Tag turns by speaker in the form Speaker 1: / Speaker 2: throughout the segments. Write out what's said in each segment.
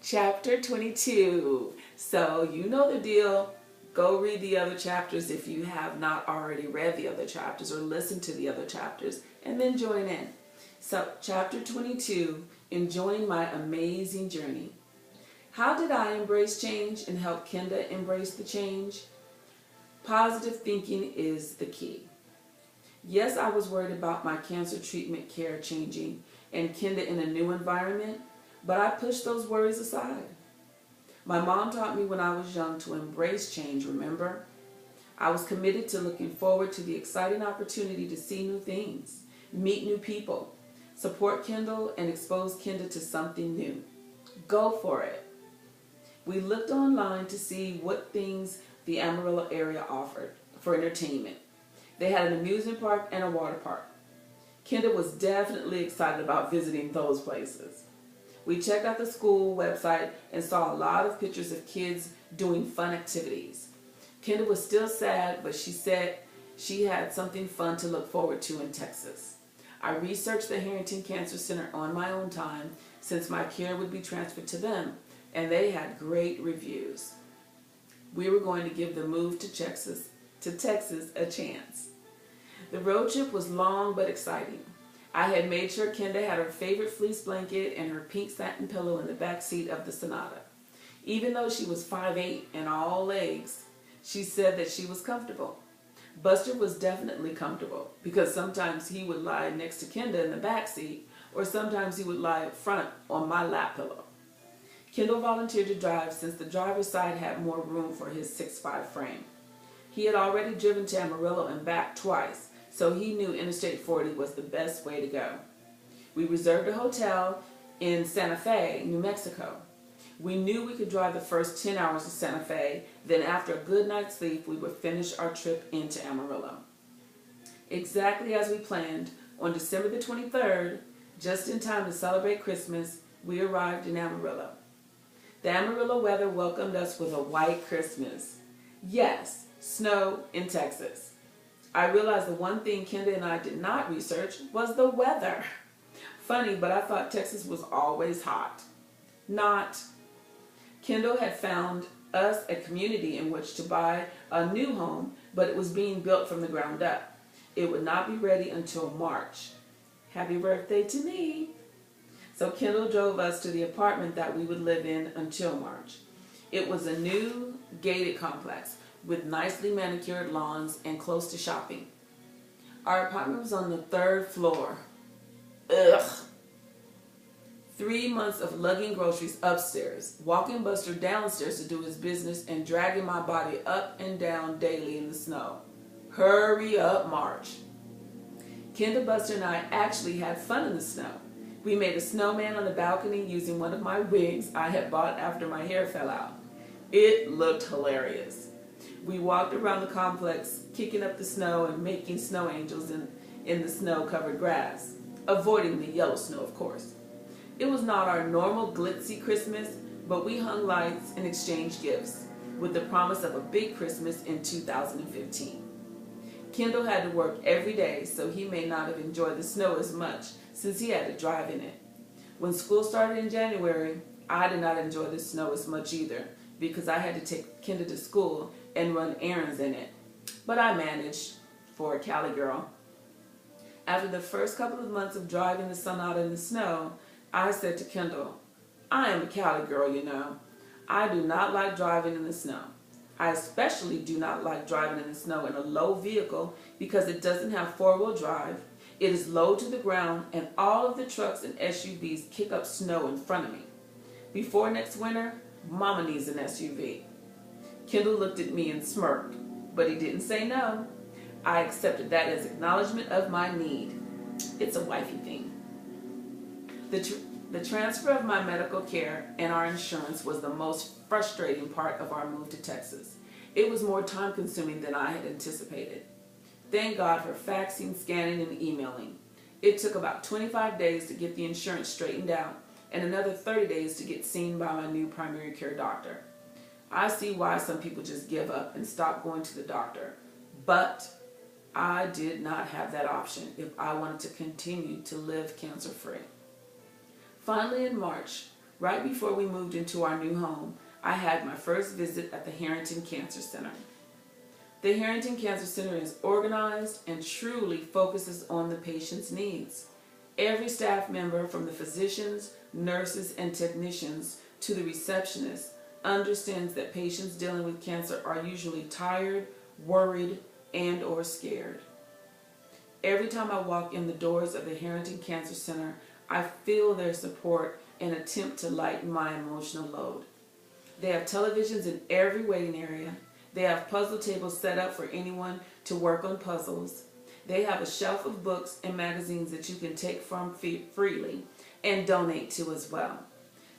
Speaker 1: Chapter 22. So you know the deal. Go read the other chapters if you have not already read the other chapters, or listen to the other chapters and then join in. So chapter 22, enjoying my amazing journey. How did I embrace change and help Kenda embrace the change? Positive thinking is the key. Yes, I was worried about my cancer treatment care changing and Kenda in a new environment, but I pushed those worries aside. My mom taught me when I was young to embrace change, remember? I was committed to looking forward to the exciting opportunity to see new things, meet new people, support Kendall, and expose Kenda to something new. Go for it. We looked online to see what things the Amarillo area offered for entertainment. They had an amusement park and a water park. Kenda was definitely excited about visiting those places. We checked out the school website and saw a lot of pictures of kids doing fun activities. Kenda was still sad, but she said she had something fun to look forward to in Texas. I researched the Harrington Cancer Center on my own time since my care would be transferred to them, and they had great reviews. We were going to give the move to Texas a chance. The road trip was long but exciting. I had made sure Kenda had her favorite fleece blanket and her pink satin pillow in the back seat of the Sonata. Even though she was 5'8" and all legs, she said that she was comfortable. Buster was definitely comfortable because sometimes he would lie next to Kenda in the back seat, or sometimes he would lie up front on my lap pillow. Kendall volunteered to drive since the driver's side had more room for his 6'5" frame. He had already driven to Amarillo and back twice, so he knew Interstate 40 was the best way to go. We reserved a hotel in Santa Fe, New Mexico. We knew we could drive the first 10 hours to Santa Fe, then after a good night's sleep, we would finish our trip into Amarillo. Exactly as we planned, on December the 23rd, just in time to celebrate Christmas, we arrived in Amarillo. The Amarillo weather welcomed us with a white Christmas. Yes, snow in Texas. I realized the one thing Kenda and I did not research was the weather. Funny, but I thought Texas was always hot. Not. Kendall had found us a community in which to buy a new home, but it was being built from the ground up. It would not be ready until March. Happy birthday to me. So Kendall drove us to the apartment that we would live in until March. It was a new gated complex with nicely manicured lawns and close to shopping. Our apartment was on the 3rd floor. Ugh. 3 months of lugging groceries upstairs, walking Buster downstairs to do his business, and dragging my body up and down daily in the snow. Hurry up, March. Kenda, Buster, and I actually had fun in the snow. We made a snowman on the balcony using one of my wigs I had bought after my hair fell out. It looked hilarious. We walked around the complex, kicking up the snow and making snow angels in the snow-covered grass, avoiding the yellow snow, of course. It was not our normal glitzy Christmas, but we hung lights and exchanged gifts, with the promise of a big Christmas in 2015. Kendall had to work every day, so he may not have enjoyed the snow as much since he had to drive in it. When school started in January, I did not enjoy the snow as much either, because I had to take Kenda to school and run errands in it. But I managed, for a Cali girl. After the first couple of months of driving the Sonata in the snow, I said to Kendall, I am a Cali girl, you know. I do not like driving in the snow. I especially do not like driving in the snow in a low vehicle because it doesn't have 4-wheel drive, it is low to the ground, and all of the trucks and SUVs kick up snow in front of me. Before next winter, Mama needs an SUV. Kendall looked at me and smirked, but he didn't say no. I accepted that as acknowledgement of my need. It's a wifey thing. The transfer of my medical care and our insurance was the most frustrating part of our move to Texas. It was more time consuming than I had anticipated. Thank God for faxing, scanning, and emailing. It took about 25 days to get the insurance straightened out and another 30 days to get seen by my new primary care doctor. I see why some people just give up and stop going to the doctor, but I did not have that option if I wanted to continue to live cancer-free. Finally, in March, Right before we moved into our new home, I had my first visit at the Harrington Cancer Center. The Harrington Cancer Center is organized and truly focuses on the patient's needs. Every staff member, from the physicians, nurses, and technicians to the receptionists, understands that patients dealing with cancer are usually tired, worried, and or scared. Every time I walk in the doors of the Harrington Cancer Center, I feel their support and attempt to lighten my emotional load. They have televisions in every waiting area. They have puzzle tables set up for anyone to work on puzzles. They have a shelf of books and magazines that you can take from freely and donate to as well.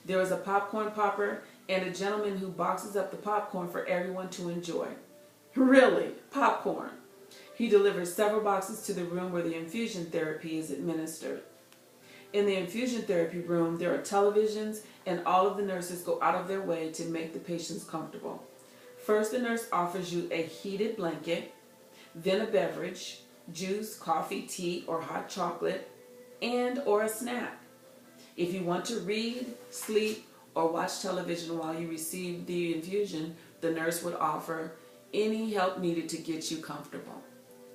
Speaker 1: There is a popcorn popper and a gentleman who boxes up the popcorn for everyone to enjoy. Really, popcorn. He delivers several boxes to the room where the infusion therapy is administered. In the infusion therapy room, there are televisions, and all of the nurses go out of their way to make the patients comfortable. First, the nurse offers you a heated blanket, then a beverage, juice, coffee, tea, or hot chocolate, and or a snack. If you want to read, sleep, or watch television while you receive the infusion, the nurse would offer any help needed to get you comfortable.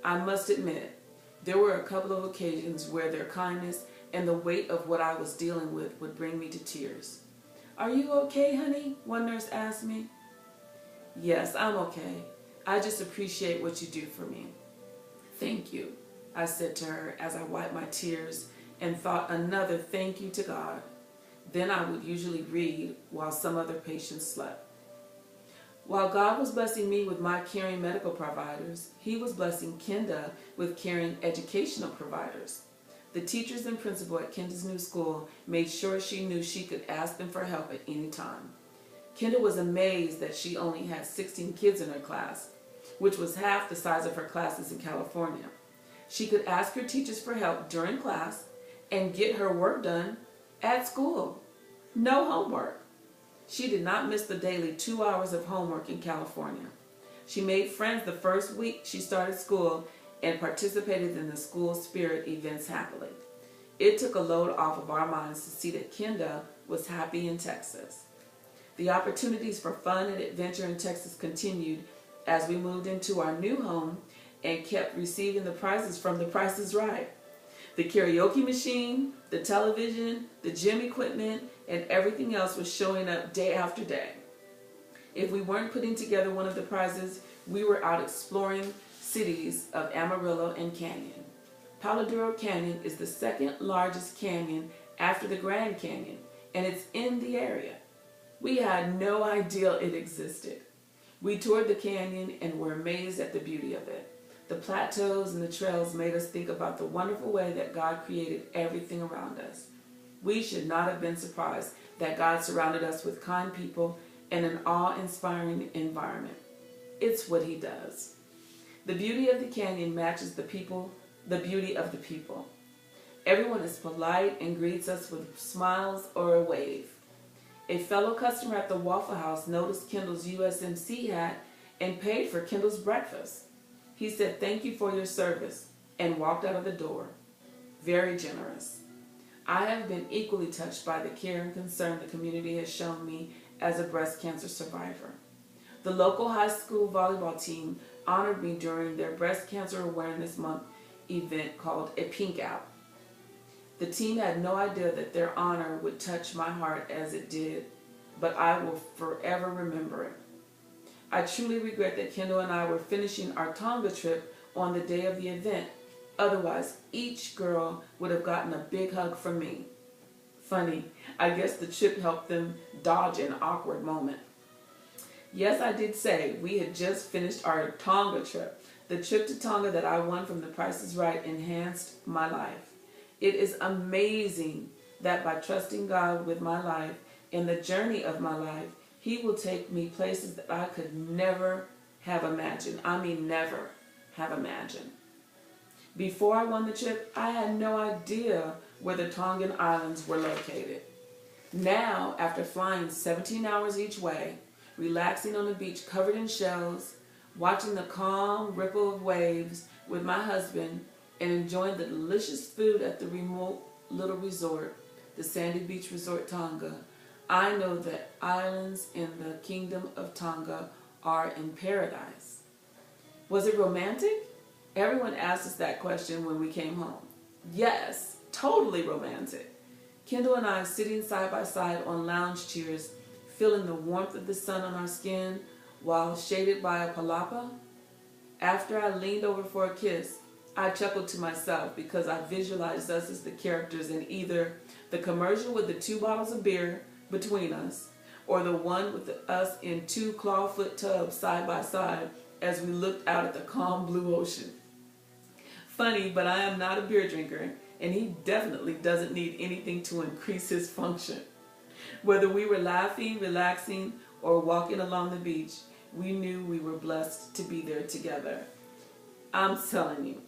Speaker 1: I must admit, there were a couple of occasions where their kindness and the weight of what I was dealing with would bring me to tears. "Are you okay, honey?" one nurse asked me. "Yes, I'm okay. I just appreciate what you do for me." "Thank you," I said to her as I wiped my tears and thought another thank you to God. Then I would usually read while some other patients slept. While God was blessing me with my caring medical providers, He was blessing Kenda with caring educational providers. The teachers and principal at Kenda's new school made sure she knew she could ask them for help at any time. Kenda was amazed that she only had 16 kids in her class, which was half the size of her classes in California. She could ask her teachers for help during class and get her work done at school. No homework. She did not miss the daily 2 hours of homework in California. She made friends the first week she started school and participated in the school spirit events happily. It took a load off of our minds to see that Kenda was happy in Texas. The opportunities for fun and adventure in Texas continued as we moved into our new home and kept receiving the prizes from The Price is Right. The karaoke machine, the television, the gym equipment, and everything else was showing up day after day. If we weren't putting together one of the prizes, we were out exploring cities of Amarillo and Canyon. Palo Duro Canyon is the second largest canyon after the Grand Canyon, and it's in the area. We had no idea it existed. We toured the canyon and were amazed at the beauty of it. The plateaus and the trails made us think about the wonderful way that God created everything around us. We should not have been surprised that God surrounded us with kind people and an awe-inspiring environment. It's what He does. The beauty of the canyon matches the beauty of the people. Everyone is polite and greets us with smiles or a wave. A fellow customer at the Waffle House noticed Kendall's USMC hat and paid for Kendall's breakfast. He said, "Thank you for your service," and walked out of the door. Very generous. I have been equally touched by the care and concern the community has shown me as a breast cancer survivor. The local high school volleyball team honored me during their Breast Cancer Awareness Month event called a Pink Out. The team had no idea that their honor would touch my heart as it did, but I will forever remember it. I truly regret that Kendall and I were finishing our Tonga trip on the day of the event. Otherwise, each girl would have gotten a big hug from me. Funny, I guess the trip helped them dodge an awkward moment. Yes, I did say we had just finished our Tonga trip. The trip to Tonga that I won from The Price is Right enhanced my life. It is amazing that by trusting God with my life and the journey of my life, He will take me places that I could never have imagined. I mean, never have imagined. Before I won the trip, I had no idea where the Tongan Islands were located. Now, after flying 17 hours each way, relaxing on the beach covered in shells, watching the calm ripple of waves with my husband, and enjoying the delicious food at the remote little resort, the Sandy Beach Resort Tonga, I know that islands in the kingdom of Tonga are in paradise. Was it romantic? Everyone asked us that question when we came home. Yes, totally romantic. Kendall and I sitting side by side on lounge chairs, feeling the warmth of the sun on our skin while shaded by a palapa. After I leaned over for a kiss, I chuckled to myself because I visualized us as the characters in either the commercial with the 2 bottles of beer between us or the one with us in 2 clawfoot tubs side by side as we looked out at the calm blue ocean. Funny, but I am not a beer drinker, and he definitely doesn't need anything to increase his function. Whether we were laughing, relaxing, or walking along the beach, we knew we were blessed to be there together. I'm telling you,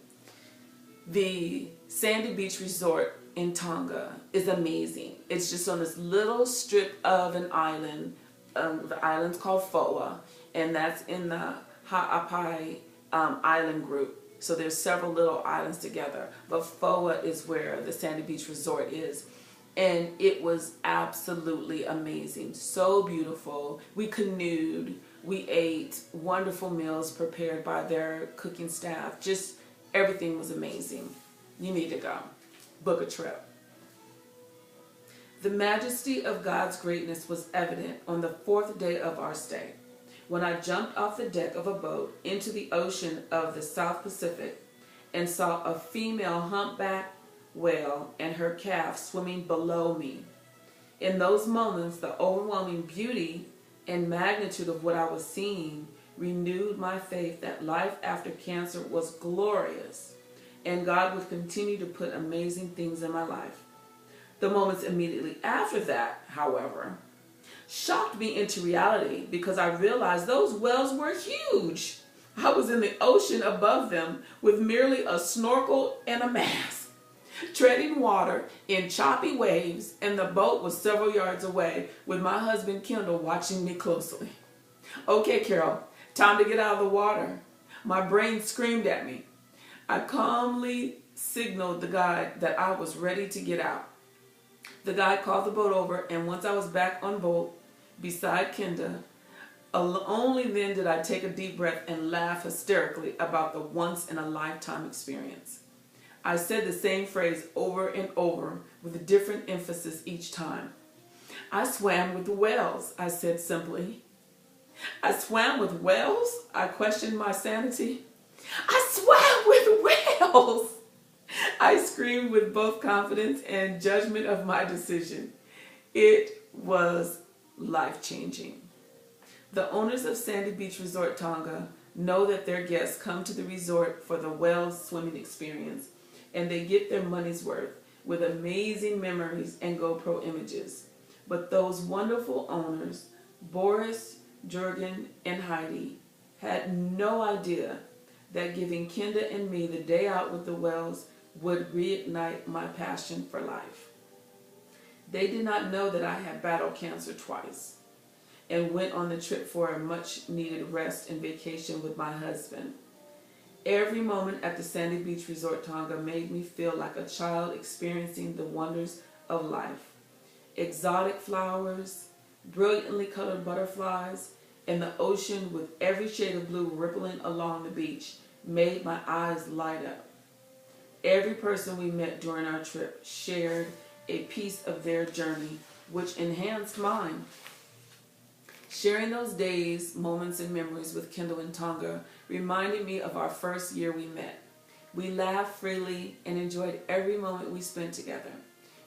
Speaker 1: the Sandy Beach Resort in Tonga is amazing. It's just on this little strip of an island. The island's called Foa, and that's in the Ha'apai island group. So there's several little islands together, but Foa is where the Sandy Beach Resort is. And it was absolutely amazing. So beautiful. We canoed. We ate wonderful meals prepared by their cooking staff. Just everything was amazing. You need to go. Book a trip. The majesty of God's greatness was evident on the 4th day of our stay, when I jumped off the deck of a boat into the ocean of the South Pacific and saw a female humpback whale and her calf swimming below me. In those moments, the overwhelming beauty and magnitude of what I was seeing renewed my faith that life after cancer was glorious and God would continue to put amazing things in my life. The moments immediately after that, however, shocked me into reality because I realized those whales were huge. I was in the ocean above them with merely a snorkel and a mask, treading water in choppy waves, and the boat was several yards away with my husband Kendall watching me closely. Okay, Carol, time to get out of the water. My brain screamed at me. I calmly signaled the guide that I was ready to get out. The guide called the boat over, and once I was back on boat beside Kenda, only then did I take a deep breath and laugh hysterically about the once-in-a-lifetime experience. I said the same phrase over and over with a different emphasis each time. I swam with the whales, I said simply. I swam with whales? I questioned my sanity. I swam with whales! I screamed with both confidence and judgment of my decision. It was life-changing. The owners of Sandy Beach Resort Tonga know that their guests come to the resort for the whale swimming experience, and they get their money's worth with amazing memories and GoPro images. But those wonderful owners, Boris, Jurgen, and Heidi, had no idea that giving Kenda and me the day out with the whales would reignite my passion for life. They did not know that I had battled cancer twice and went on the trip for a much-needed rest and vacation with my husband. Every moment at the Sandy Beach Resort Tonga made me feel like a child experiencing the wonders of life. Exotic flowers, brilliantly colored butterflies, and the ocean with every shade of blue rippling along the beach made my eyes light up. Every person we met during our trip shared a piece of their journey, which enhanced mine. Sharing those days, moments, and memories with Kendall and Tonga reminded me of our first year we met. We laughed freely and enjoyed every moment we spent together.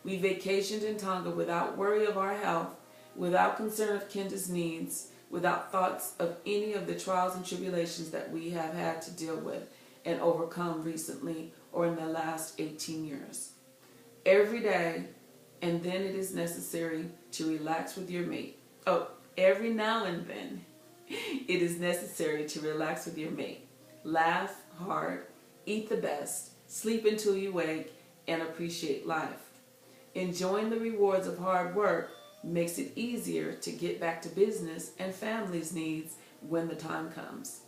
Speaker 1: We vacationed in Tonga without worry of our health, without concern of Kenda's needs, without thoughts of any of the trials and tribulations that we have had to deal with and overcome recently or in the last 18 years. Every day, and then it is necessary to relax with your mate. Every now and then, it is necessary to relax with your mate. Laugh hard, eat the best, sleep until you wake, and appreciate life. Enjoying the rewards of hard work makes it easier to get back to business and family's needs when the time comes.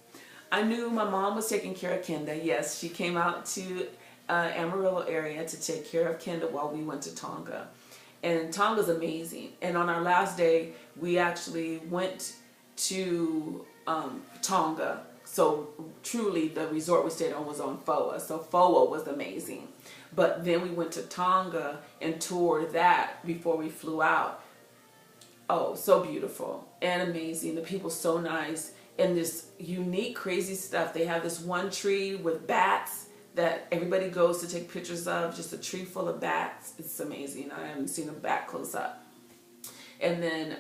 Speaker 1: I knew my mom was taking care of Kenda. Yes, she came out to Amarillo area to take care of Kenda while we went to Tonga. And Tonga's amazing. And on our last day, we actually went to Tonga. So truly the resort we stayed on was on Foa. So Foa was amazing. But then we went to Tonga and toured that before we flew out. Oh, so beautiful and amazing. The people so nice. And this unique, crazy stuff. They have this one tree with bats that everybody goes to take pictures of. Just a tree full of bats. It's amazing. I haven't seen a bat close up. And then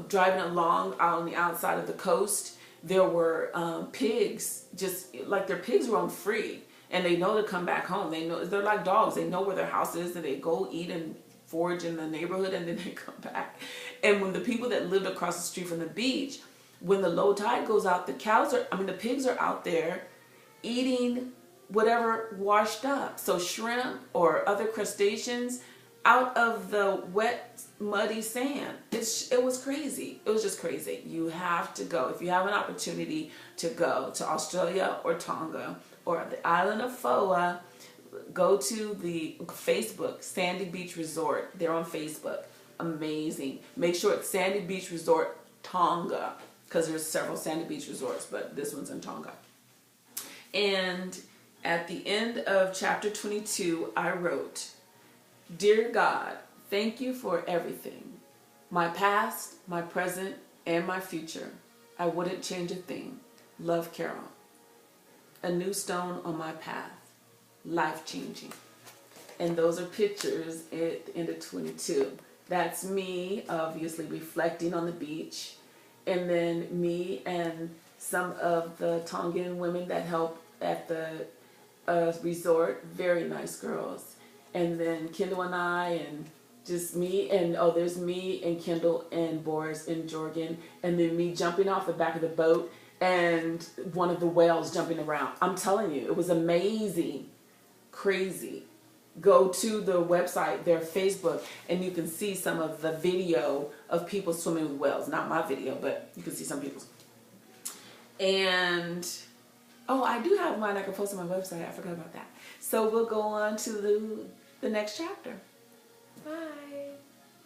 Speaker 1: driving along out on the outside of the coast, there were pigs, just like their pigs roam free. And they know to come back home. They know, they're like dogs. They know where their house is, and they go eat and forage in the neighborhood, and then they come back. And when the people that lived across the street from the beach, when the low tide goes out, the pigs are out there eating whatever washed up. So shrimp or other crustaceans out of the wet, muddy sand. It was crazy. It was just crazy. You have to go. If you have an opportunity to go to Australia or Tonga or the island of Foa, go to the Facebook, Sandy Beach Resort. They're on Facebook. Amazing. Make sure it's Sandy Beach Resort Tonga, because there's several Sandy Beach resorts, but this one's in Tonga. And at the end of chapter 22, I wrote, "Dear God, thank you for everything. My past, my present, and my future. I wouldn't change a thing. Love, Carol." A new stone on my path. Life-changing. And those are pictures at the end of 22. That's me, obviously, reflecting on the beach. And then me and some of the Tongan women that help at the resort. Very nice girls. And then Kendall and I, and just me, and there's me and Kendall and Boris and Jorgen, and then me jumping off the back of the boat and one of the whales jumping around. I'm telling you, it was amazing, crazy. Go to the website, their Facebook, and you can see some of the video of people swimming with whales. Not my video, but you can see some people's. And I do have mine I can post on my website. I forgot about that. So we'll go on to the next chapter. Bye.